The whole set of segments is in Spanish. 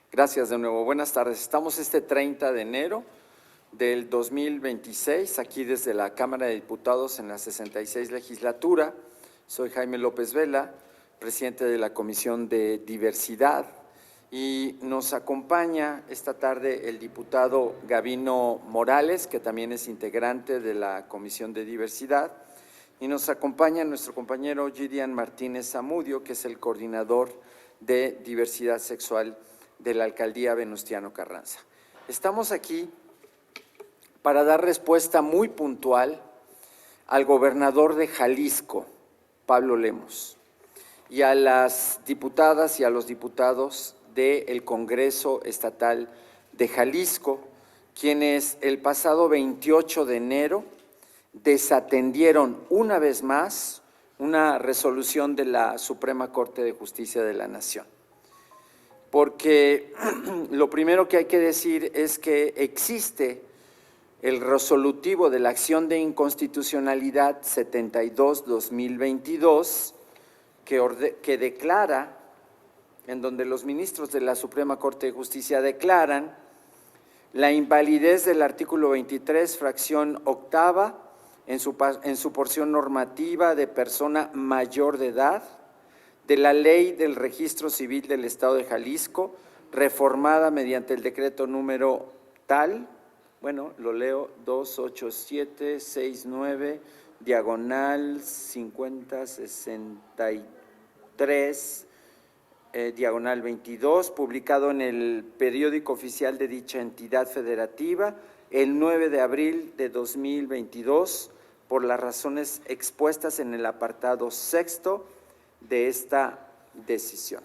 Gracias de nuevo. Buenas tardes. Estamos este 30 de enero del 2026, aquí desde la Cámara de Diputados en la 66 legislatura. Soy Jaime López Vela, presidente de la Comisión de Diversidad, y nos acompaña esta tarde el diputado Gabino Morales, que también es integrante de la Comisión de Diversidad, y nos acompaña nuestro compañero Gideon Martínez Zamudio, que es el coordinador de Diversidad Sexual de la Alcaldía Venustiano Carranza. Estamos aquí para dar respuesta muy puntual al gobernador de Jalisco, Pablo Lemos, y a las diputadas y a los diputados del Congreso Estatal de Jalisco, quienes el pasado 28 de enero desatendieron una vez más una resolución de la Suprema Corte de Justicia de la Nación. Porque lo primero que hay que decir es que existe el resolutivo de la acción de inconstitucionalidad 72-2022 que declara, en donde los ministros de la Suprema Corte de Justicia declaran la invalidez del artículo 23, fracción octava, en su porción normativa de persona mayor de edad, de la Ley del Registro Civil del Estado de Jalisco, reformada mediante el decreto número tal, bueno, lo leo, 28769, diagonal 5063, diagonal 22, publicado en el periódico oficial de dicha entidad federativa el 9 de abril de 2022, por las razones expuestas en el apartado sexto de esta decisión.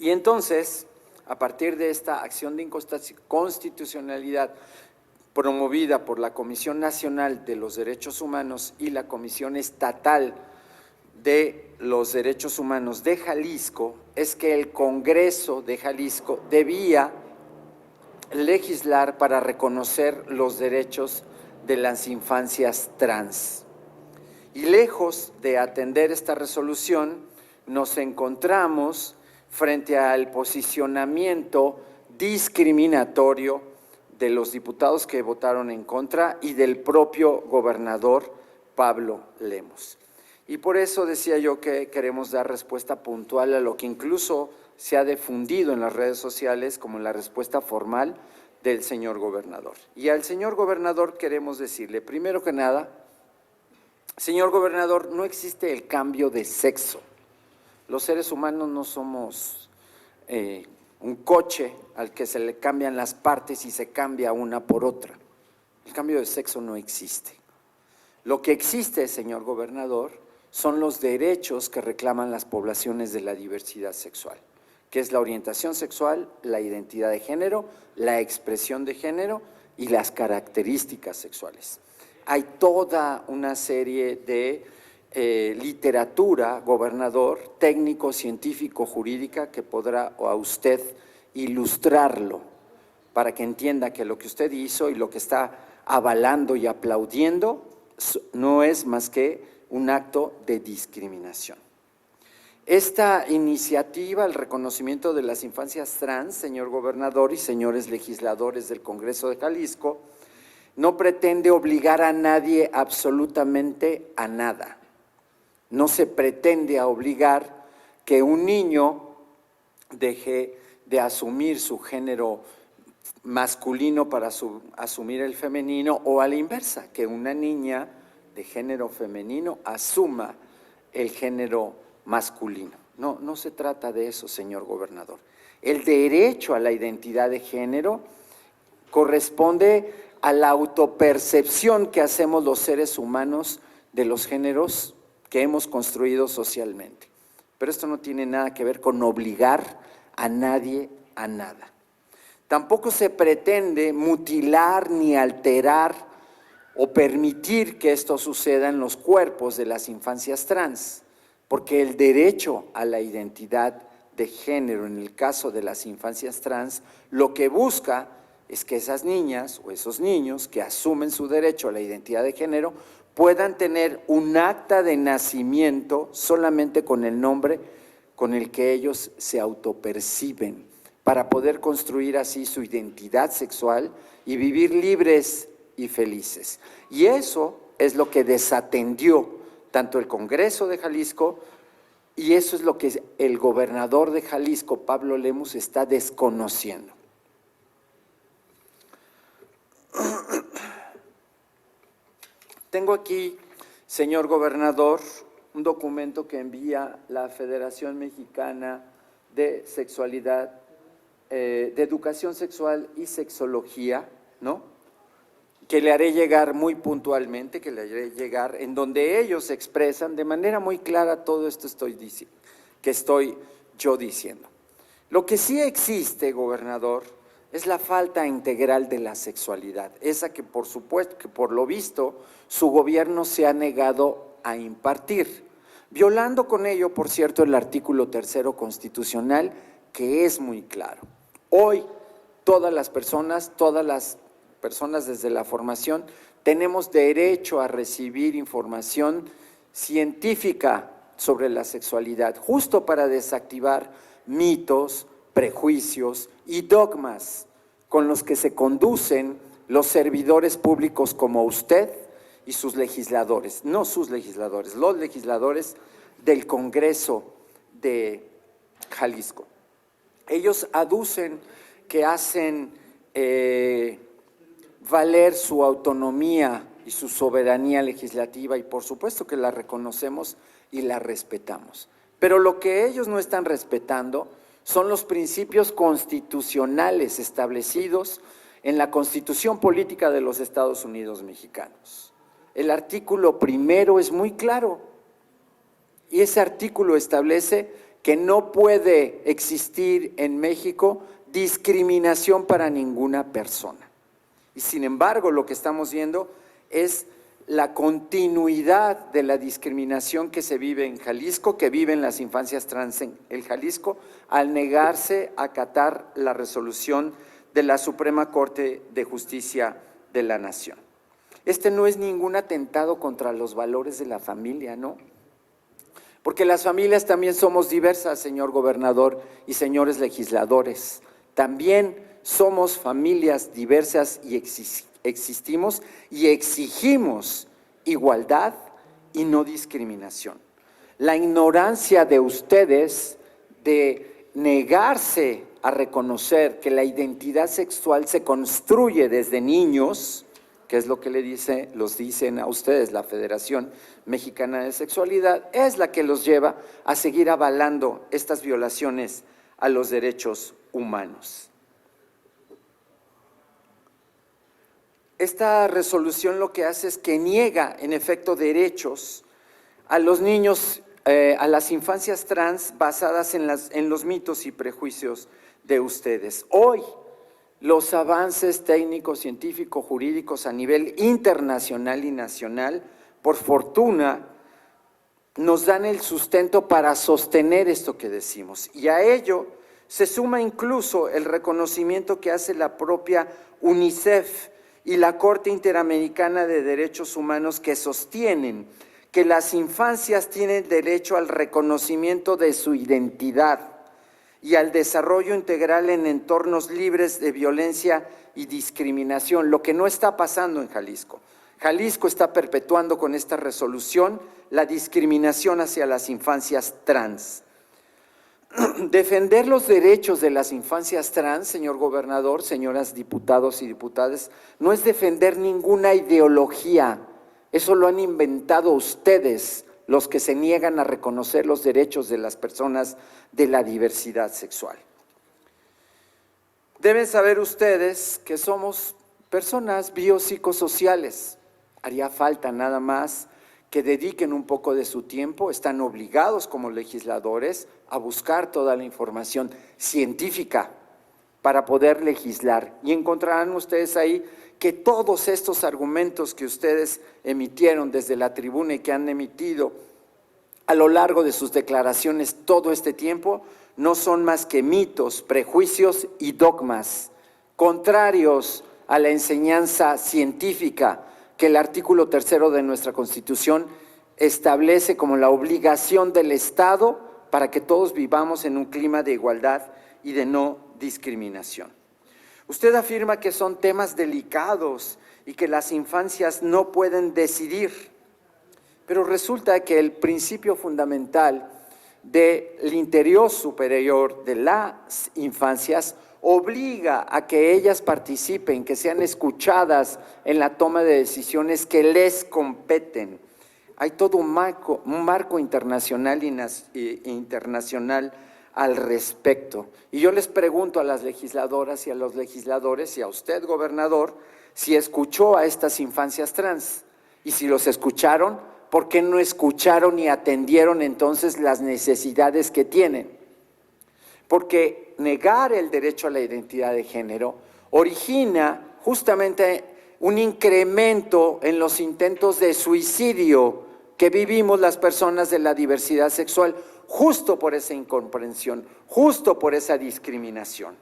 Y entonces, a partir de esta acción de inconstitucionalidad promovida por la Comisión Nacional de los Derechos Humanos y la Comisión Estatal de los Derechos Humanos de Jalisco, es que el Congreso de Jalisco debía legislar para reconocer los derechos de las infancias trans. Y lejos de atender esta resolución, nos encontramos frente al posicionamiento discriminatorio de los diputados que votaron en contra y del propio gobernador Pablo Lemos. Y por eso decía yo que queremos dar respuesta puntual a lo que incluso se ha difundido en las redes sociales como la respuesta formal del señor gobernador. Y al señor gobernador queremos decirle, primero que nada, señor gobernador, no existe el cambio de sexo. Los seres humanos no somos un coche al que se le cambian las partes y se cambia una por otra. El cambio de sexo no existe. Lo que existe, señor gobernador, son los derechos que reclaman las poblaciones de la diversidad sexual, que es la orientación sexual, la identidad de género, la expresión de género y las características sexuales. Hay toda una serie de literatura, gobernador, técnico, científico, jurídica, que podrá a usted ilustrarlo para que entienda que lo que usted hizo y lo que está avalando y aplaudiendo no es más que un acto de discriminación. Esta iniciativa, el reconocimiento de las infancias trans, señor gobernador y señores legisladores del Congreso de Jalisco, no pretende obligar a nadie absolutamente a nada. No se pretende obligar que un niño deje de asumir su género masculino para asumir el femenino, o a la inversa, que una niña de género femenino asuma el género masculino. No, no se trata de eso, señor gobernador. El derecho a la identidad de género corresponde a la autopercepción que hacemos los seres humanos de los géneros que hemos construido socialmente. Pero esto no tiene nada que ver con obligar a nadie a nada. Tampoco se pretende mutilar ni alterar o permitir que esto suceda en los cuerpos de las infancias trans, porque el derecho a la identidad de género en el caso de las infancias trans lo que busca es que esas niñas o esos niños que asumen su derecho a la identidad de género puedan tener un acta de nacimiento solamente con el nombre con el que ellos se autoperciben, para poder construir así su identidad sexual y vivir libres y felices. Y eso es lo que desatendió tanto el Congreso de Jalisco, y eso es lo que el gobernador de Jalisco, Pablo Lemus, está desconociendo. Tengo aquí, señor gobernador, un documento que envía la Federación Mexicana de Sexualidad, de Educación Sexual y Sexología, ¿no?, que le haré llegar muy puntualmente, que le haré llegar, en donde ellos expresan de manera muy clara todo esto que estoy yo diciendo. Lo que sí existe, gobernador, es la falta integral de la sexualidad, esa que por supuesto, que por lo visto, su gobierno se ha negado a impartir, violando con ello, por cierto, el artículo 3º constitucional, que es muy claro. Hoy, todas las personas desde la formación, tenemos derecho a recibir información científica sobre la sexualidad, justo para desactivar mitos, prejuicios y dogmas con los que se conducen los servidores públicos como usted y sus legisladores, no sus legisladores, los legisladores del Congreso de Jalisco. Ellos aducen que hacen valer su autonomía y su soberanía legislativa, y por supuesto que la reconocemos y la respetamos. Pero lo que ellos no están respetando son los principios constitucionales establecidos en la Constitución Política de los Estados Unidos Mexicanos. El artículo 1 es muy claro, y ese artículo establece que no puede existir en México discriminación para ninguna persona. Y sin embargo, lo que estamos viendo es la continuidad de la discriminación que se vive en Jalisco, que viven las infancias trans en el Jalisco, al negarse a acatar la resolución de la Suprema Corte de Justicia de la Nación. Este no es ningún atentado contra los valores de la familia, ¿no? Porque las familias también somos diversas, señor gobernador y señores legisladores. También somos familias diversas y existimos y exigimos igualdad y no discriminación. La ignorancia de ustedes de negarse a reconocer que la identidad sexual se construye desde niños, que es lo que los dicen a ustedes la Federación Mexicana de Sexualidad, es la que los lleva a seguir avalando estas violaciones a los derechos humanos. Esta resolución lo que hace es que niega, en efecto, derechos a los niños, a las infancias trans, basadas en los mitos y prejuicios de ustedes. Hoy, los avances técnicos, científicos, jurídicos a nivel internacional y nacional, por fortuna, nos dan el sustento para sostener esto que decimos. Y a ello se suma incluso el reconocimiento que hace la propia UNICEF y la Corte Interamericana de Derechos Humanos, que sostienen que las infancias tienen derecho al reconocimiento de su identidad y al desarrollo integral en entornos libres de violencia y discriminación, lo que no está pasando en Jalisco. Jalisco está perpetuando con esta resolución la discriminación hacia las infancias trans. Defender los derechos de las infancias trans, señor gobernador, señoras diputados y diputadas, no es defender ninguna ideología. Eso lo han inventado ustedes, los que se niegan a reconocer los derechos de las personas de la diversidad sexual. Deben saber ustedes que somos personas biopsicosociales. Haría falta nada más que dediquen un poco de su tiempo, están obligados como legisladores a buscar toda la información científica para poder legislar, y encontrarán ustedes ahí que todos estos argumentos que ustedes emitieron desde la tribuna y que han emitido a lo largo de sus declaraciones todo este tiempo no son más que mitos, prejuicios y dogmas contrarios a la enseñanza científica que el artículo 3º de nuestra Constitución establece como la obligación del Estado para que todos vivamos en un clima de igualdad y de no discriminación. Usted afirma que son temas delicados y que las infancias no pueden decidir, pero resulta que el principio fundamental del interior superior de las infancias obliga a que ellas participen, que sean escuchadas en la toma de decisiones que les competen. Hay todo un marco internacional e internacional al respecto. Y yo les pregunto a las legisladoras y a los legisladores y a usted, gobernador, si escuchó a estas infancias trans. Y si los escucharon, ¿por qué no escucharon y atendieron entonces las necesidades que tienen? Porque negar el derecho a la identidad de género origina justamente un incremento en los intentos de suicidio que vivimos las personas de la diversidad sexual, justo por esa incomprensión, justo por esa discriminación.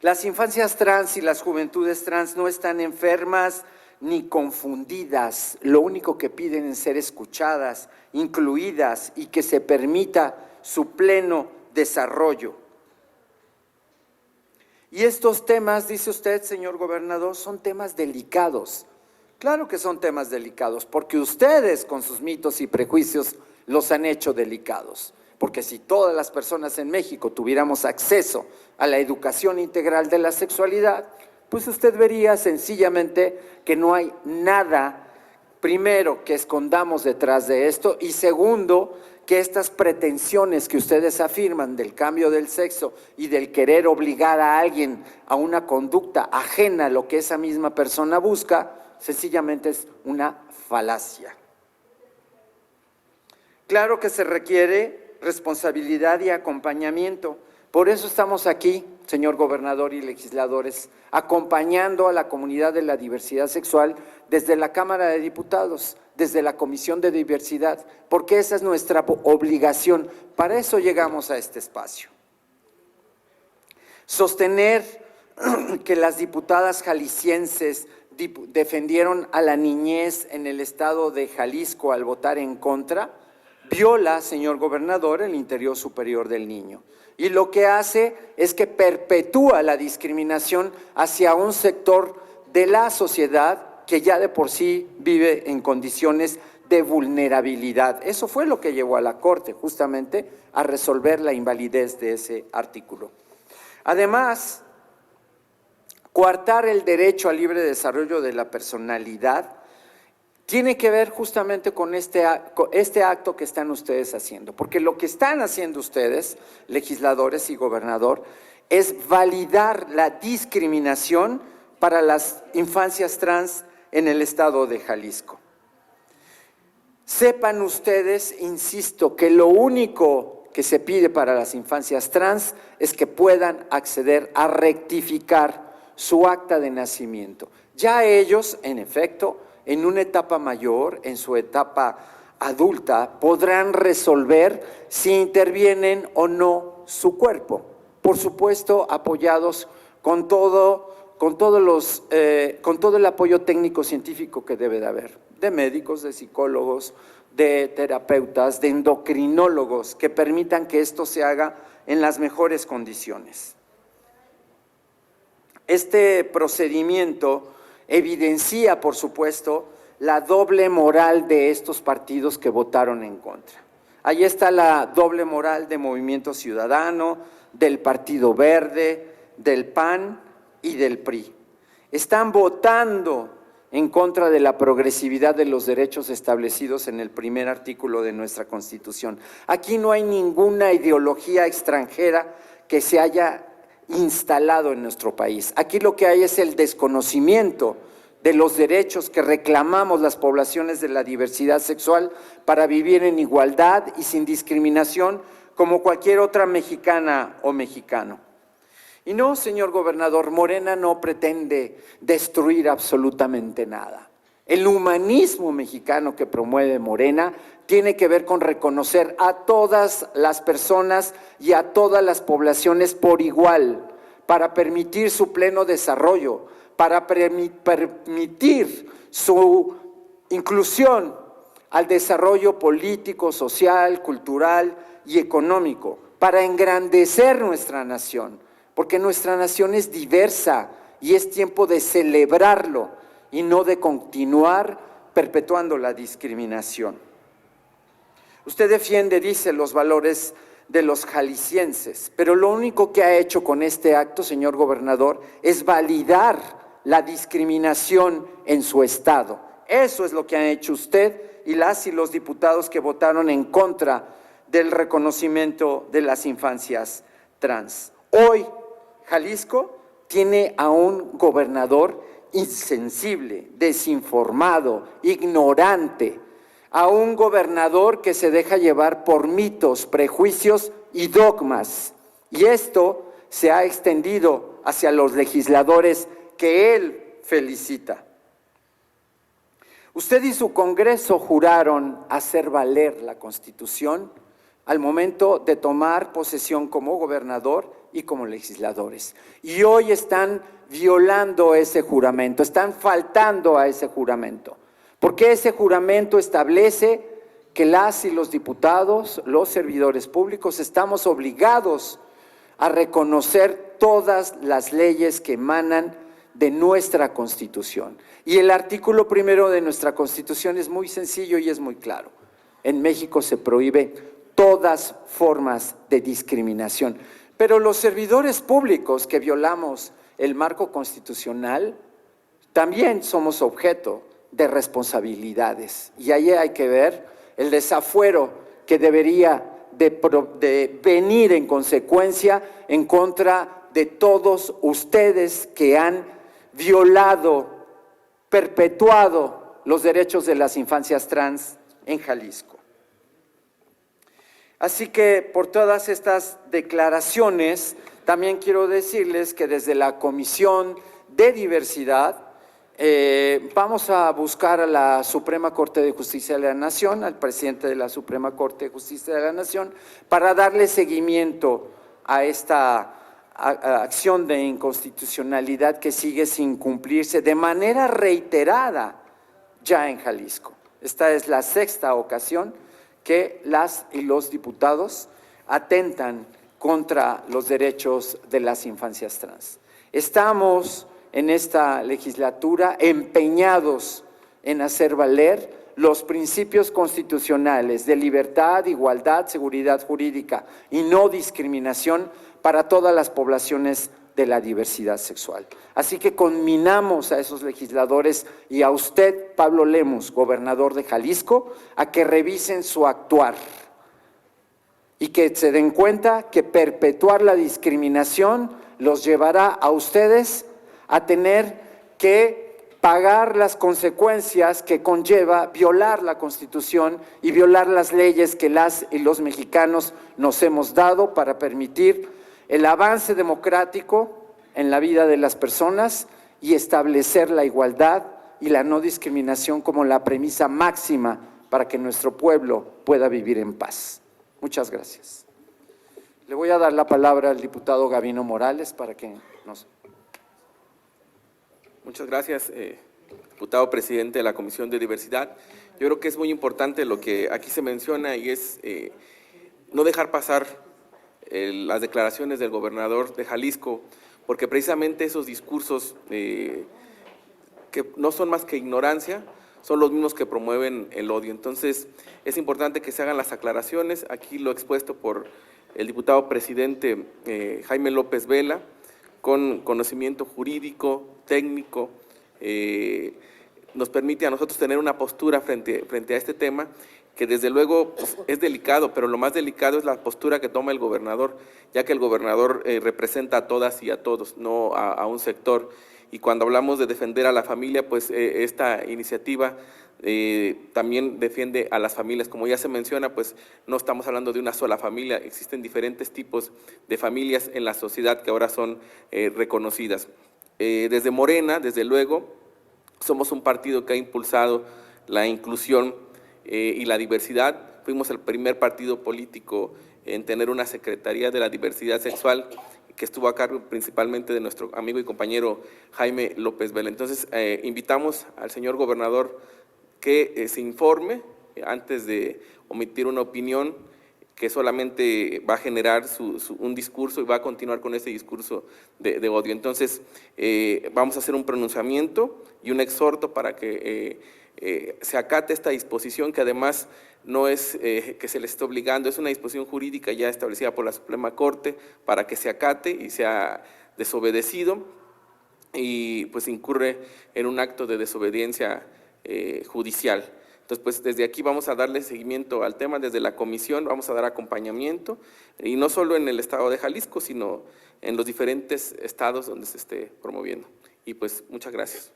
Las infancias trans y las juventudes trans no están enfermas ni confundidas, lo único que piden es ser escuchadas, incluidas y que se permita su pleno desarrollo. Y estos temas, dice usted, señor gobernador, son temas delicados. Claro que son temas delicados, porque ustedes con sus mitos y prejuicios los han hecho delicados. Porque si todas las personas en México tuviéramos acceso a la educación integral de la sexualidad, pues usted vería sencillamente que no hay nada, primero, que escondamos detrás de esto, y segundo, que estas pretensiones que ustedes afirman del cambio del sexo y del querer obligar a alguien a una conducta ajena a lo que esa misma persona busca, sencillamente es una falacia. Claro que se requiere responsabilidad y acompañamiento. Por eso estamos aquí, señor gobernador y legisladores, acompañando a la comunidad de la diversidad sexual desde la Cámara de Diputados, desde la Comisión de Diversidad, porque esa es nuestra obligación. Para eso llegamos a este espacio. Sostener que las diputadas jaliscienses defendieron a la niñez en el estado de Jalisco al votar en contra, viola, señor gobernador, el interior superior del niño. Y lo que hace es que perpetúa la discriminación hacia un sector de la sociedad que ya de por sí vive en condiciones de vulnerabilidad. Eso fue lo que llevó a la Corte justamente a resolver la invalidez de ese artículo. Además, coartar el derecho al libre desarrollo de la personalidad tiene que ver justamente con este acto que están ustedes haciendo, porque lo que están haciendo ustedes, legisladores y gobernador, es validar la discriminación para las infancias trans en el estado de Jalisco. Sepan ustedes, insisto, que lo único que se pide para las infancias trans es que puedan acceder a rectificar su acta de nacimiento. Ya ellos, en efecto, en una etapa mayor, en su etapa adulta, podrán resolver si intervienen o no su cuerpo. Por supuesto, apoyados con todo el apoyo técnico científico que debe de haber, de médicos, de psicólogos, de terapeutas, de endocrinólogos, que permitan que esto se haga en las mejores condiciones. Este procedimiento evidencia, por supuesto, la doble moral de estos partidos que votaron en contra. Ahí está la doble moral de Movimiento Ciudadano, del Partido Verde, del PAN y del PRI. Están votando en contra de la progresividad de los derechos establecidos en el primer artículo de nuestra Constitución. Aquí no hay ninguna ideología extranjera que se haya instalado en nuestro país. Aquí lo que hay es el desconocimiento de los derechos que reclamamos las poblaciones de la diversidad sexual para vivir en igualdad y sin discriminación como cualquier otra mexicana o mexicano. Y no, señor gobernador, Morena no pretende destruir absolutamente nada. El humanismo mexicano que promueve Morena tiene que ver con reconocer a todas las personas y a todas las poblaciones por igual, para permitir su pleno desarrollo, para permitir su inclusión al desarrollo político, social, cultural y económico. para engrandecer nuestra nación, porque nuestra nación es diversa y es tiempo de celebrarlo y no de continuar perpetuando la discriminación. Usted defiende, dice, los valores de los jaliscienses, pero lo único que ha hecho con este acto, señor gobernador, es validar la discriminación en su estado. Eso es lo que han hecho usted y las y los diputados que votaron en contra del reconocimiento de las infancias trans. Hoy, Jalisco tiene a un gobernador insensible, desinformado, ignorante, a un gobernador que se deja llevar por mitos, prejuicios y dogmas. Y esto se ha extendido hacia los legisladores que él felicita. Usted y su Congreso juraron hacer valer la Constitución al momento de tomar posesión como gobernador y como legisladores. Y hoy están violando ese juramento, están faltando a ese juramento. Porque ese juramento establece que las y los diputados, los servidores públicos, estamos obligados a reconocer todas las leyes que emanan de nuestra Constitución. Y el artículo primero de nuestra Constitución es muy sencillo y es muy claro. En México se prohíbe todas formas de discriminación. Pero los servidores públicos que violamos el marco constitucional también somos objeto de responsabilidades. Y ahí hay que ver el desafuero que debería de venir en consecuencia en contra de todos ustedes que han violado, perpetuado los derechos de las infancias trans en Jalisco. Así que por todas estas declaraciones, también quiero decirles que desde la Comisión de Diversidad vamos a buscar a la Suprema Corte de Justicia de la Nación, al presidente de la Suprema Corte de Justicia de la Nación, para darle seguimiento a esta acción de inconstitucionalidad que sigue sin cumplirse de manera reiterada ya en Jalisco. Esta es la sexta ocasión que las y los diputados atentan contra los derechos de las infancias trans. Estamos en esta legislatura empeñados en hacer valer los principios constitucionales de libertad, igualdad, seguridad jurídica y no discriminación para todas las poblaciones de la diversidad sexual. Así que conminamos a esos legisladores y a usted, Pablo Lemus, gobernador de Jalisco, a que revisen su actuar y que se den cuenta que perpetuar la discriminación los llevará a ustedes a tener que pagar las consecuencias que conlleva violar la Constitución y violar las leyes que las y los mexicanos nos hemos dado para permitir el avance democrático en la vida de las personas y establecer la igualdad y la no discriminación como la premisa máxima para que nuestro pueblo pueda vivir en paz. Muchas gracias. Le voy a dar la palabra al diputado Gabino Morales para que nos… Muchas gracias, diputado presidente de la Comisión de Diversidad. Yo creo que es muy importante lo que aquí se menciona y es no dejar pasar las declaraciones del gobernador de Jalisco, porque precisamente esos discursos que no son más que ignorancia, son los mismos que promueven el odio. Entonces, es importante que se hagan las aclaraciones. Aquí lo expuesto por el diputado presidente Jaime López Vela, con conocimiento jurídico, técnico, nos permite a nosotros tener una postura frente a este tema, que desde luego pues, es delicado, pero lo más delicado es la postura que toma el gobernador, ya que el gobernador representa a todas y a todos, no a un sector. Y cuando hablamos de defender a la familia, pues esta iniciativa también defiende a las familias. Como ya se menciona, pues no estamos hablando de una sola familia, existen diferentes tipos de familias en la sociedad que ahora son reconocidas. Desde Morena, desde luego, somos un partido que ha impulsado la inclusión y la diversidad. Fuimos el primer partido político en tener una Secretaría de la Diversidad Sexual, que estuvo a cargo principalmente de nuestro amigo y compañero Jaime López Vela. Entonces, invitamos al señor gobernador que se informe antes de omitir una opinión que solamente va a generar un discurso y va a continuar con ese discurso de odio. Entonces, vamos a hacer un pronunciamiento y un exhorto para que se acate esta disposición, que además no es que se les esté obligando, es una disposición jurídica ya establecida por la Suprema Corte para que se acate y sea desobedecido, y pues incurre en un acto de desobediencia judicial. Entonces, pues desde aquí vamos a darle seguimiento al tema, desde la comisión vamos a dar acompañamiento, y no solo en el estado de Jalisco, sino en los diferentes estados donde se esté promoviendo. Y pues muchas gracias.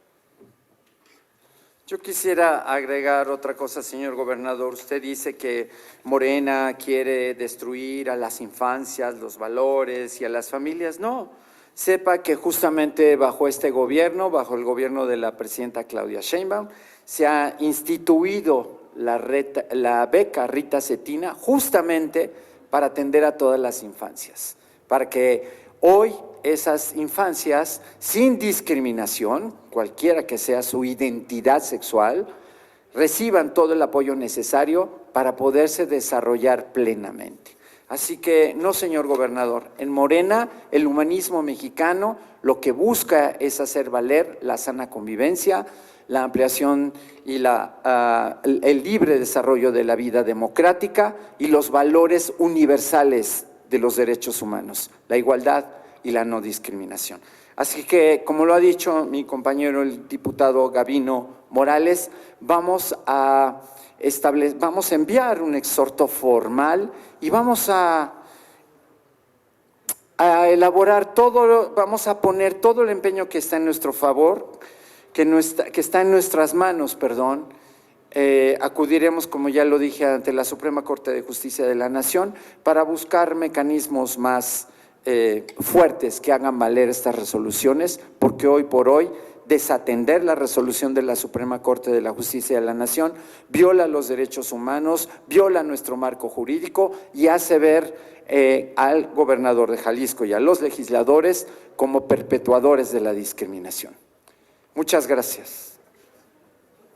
Yo quisiera agregar otra cosa, señor gobernador. Usted dice que Morena quiere destruir a las infancias, los valores y a las familias. No, sepa que justamente bajo este gobierno, bajo el gobierno de la presidenta Claudia Sheinbaum, se ha instituido la beca Rita Cetina justamente para atender a todas las infancias, para que hoy esas infancias, sin discriminación, cualquiera que sea su identidad sexual, reciban todo el apoyo necesario para poderse desarrollar plenamente. Así que, no, señor gobernador, en Morena el humanismo mexicano lo que busca es hacer valer la sana convivencia, la ampliación y el libre desarrollo de la vida democrática y los valores universales de los derechos humanos, la igualdad y la no discriminación. Así que, como lo ha dicho mi compañero el diputado Gabino Morales, vamos a enviar un exhorto formal y vamos a elaborar todo, vamos a poner todo el empeño que está en nuestro favor, que está en nuestras manos, perdón. Acudiremos, como ya lo dije, ante la Suprema Corte de Justicia de la Nación para buscar mecanismos más fuertes que hagan valer estas resoluciones, porque hoy por hoy desatender la resolución de la Suprema Corte de la Justicia de la Nación viola los derechos humanos, viola nuestro marco jurídico y hace ver al gobernador de Jalisco y a los legisladores como perpetuadores de la discriminación. Muchas gracias.